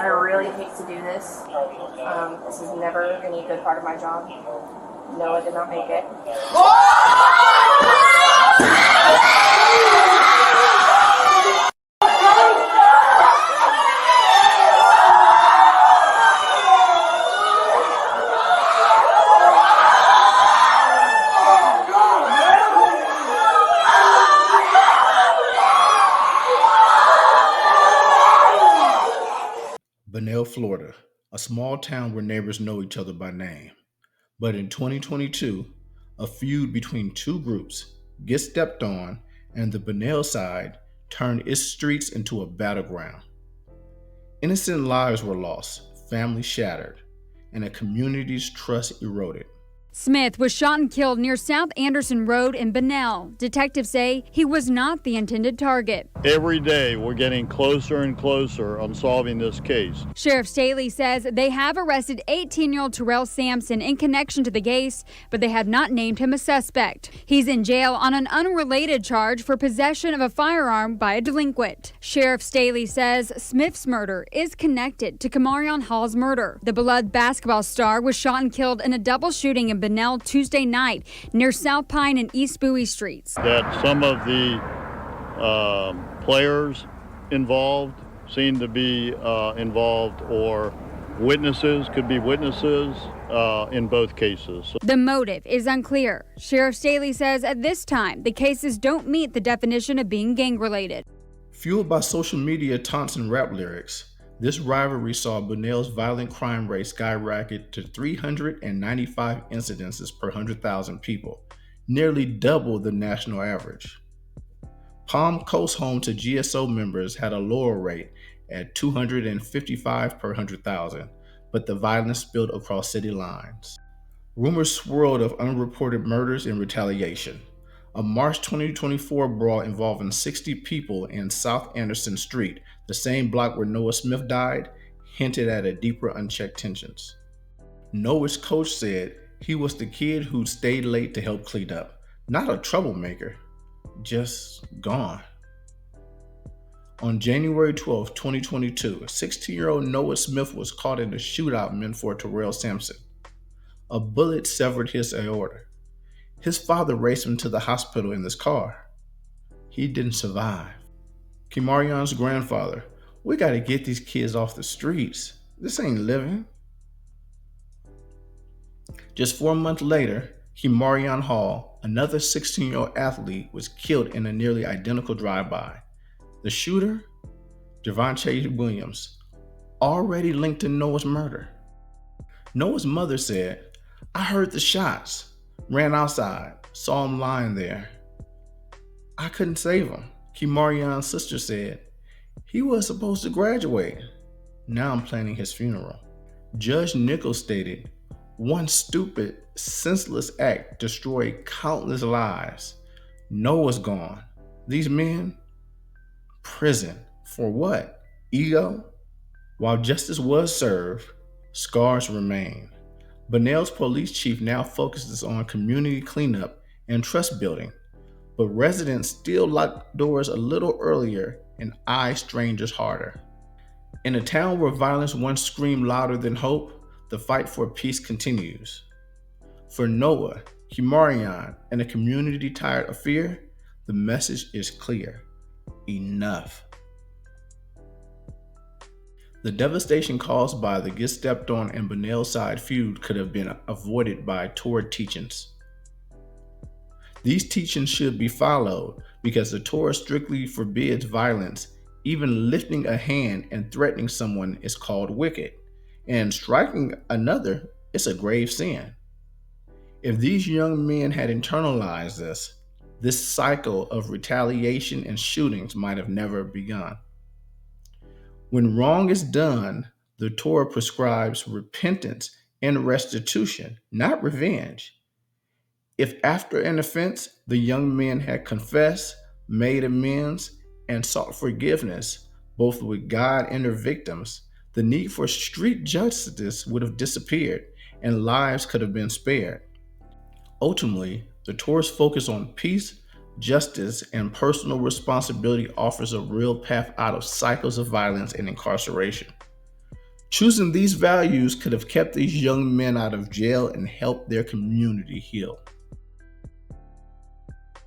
I really hate to do this. This is never any good part of my job. No, I did not make it. Bunnell, Florida, a small town where neighbors know each other by name. But in 2022, a feud between two groups, Get Stepped On and the Bunnell Side, turned its streets into a battleground. Innocent lives were lost, families shattered, and a community's trust eroded. Smith was shot and killed near South Anderson Road in Bunnell. Detectives say he was not the intended target. Every day we're getting closer and closer on solving this case. Sheriff Staley says they have arrested 18-year-old Terrell Sampson in connection to the case, but they have not named him a suspect. He's in jail on an unrelated charge for possession of a firearm by a delinquent. Sheriff Staley says Smith's murder is connected to Kamarion Hall's murder. The beloved basketball star was shot and killed in a double shooting in Bunnell Tuesday night near South Pine and East Bowie streets. That some of the players involved seem to be involved, or witnesses could be witnesses in both cases. The motive is unclear. Sheriff Staley says at this time the cases don't meet the definition of being gang-related. Fueled by social media taunts and rap lyrics, this rivalry saw Bunnell's violent crime rate skyrocket to 395 incidences per 100,000 people, nearly double the national average. Palm Coast, home to GSO members, had a lower rate at 255 per 100,000, but the violence spilled across city lines. Rumors swirled of unreported murders and retaliation. A March 2024 brawl involving 60 people in South Anderson Street, the same block where Noah Smith died, hinted at a deeper unchecked tensions. Noah's coach said he was the kid who stayed late to help clean up, not a troublemaker, just gone. On January 12, 2022, 16-year-old Noah Smith was caught in a shootout meant for Terrell Sampson. A bullet severed his aorta. His father raced him to the hospital in his car. He didn't survive. Kimarion's grandfather, "We gotta get these kids off the streets. This ain't living." Just 4 months later, Kamarion Hall, another 16-year-old athlete, was killed in a nearly identical drive-by. The shooter, Javonte Williams, already linked to Noah's murder. Noah's mother said, "I heard the shots. Ran outside, saw him lying there. I couldn't save him." Kimarion's sister said, "He was supposed to graduate. Now I'm planning his funeral." Judge Nichols stated, "One stupid, senseless act destroyed countless lives. Noah's gone. These men, prison. For what? Ego?" While justice was served, scars remain. Bunnell's police chief now focuses on community cleanup and trust building, but residents still lock doors a little earlier and eye strangers harder. In a town where violence once screamed louder than hope, the fight for peace continues. For Noah, Kamarion, and a community tired of fear, the message is clear: enough. The devastation caused by the Get Stepped On and Bunnell Side feud could have been avoided by Torah teachings. These teachings should be followed because the Torah strictly forbids violence. Even lifting a hand and threatening someone is called wicked, and striking another is a grave sin. If these young men had internalized this cycle of retaliation and shootings might have never begun. When wrong is done, the Torah prescribes repentance and restitution, not revenge. If after an offense, the young men had confessed, made amends, and sought forgiveness, both with God and their victims, the need for street justice would have disappeared and lives could have been spared. Ultimately, the Torah's focus on peace, justice, and personal responsibility offers a real path out of cycles of violence and incarceration. Choosing these values could have kept these young men out of jail and helped their community heal.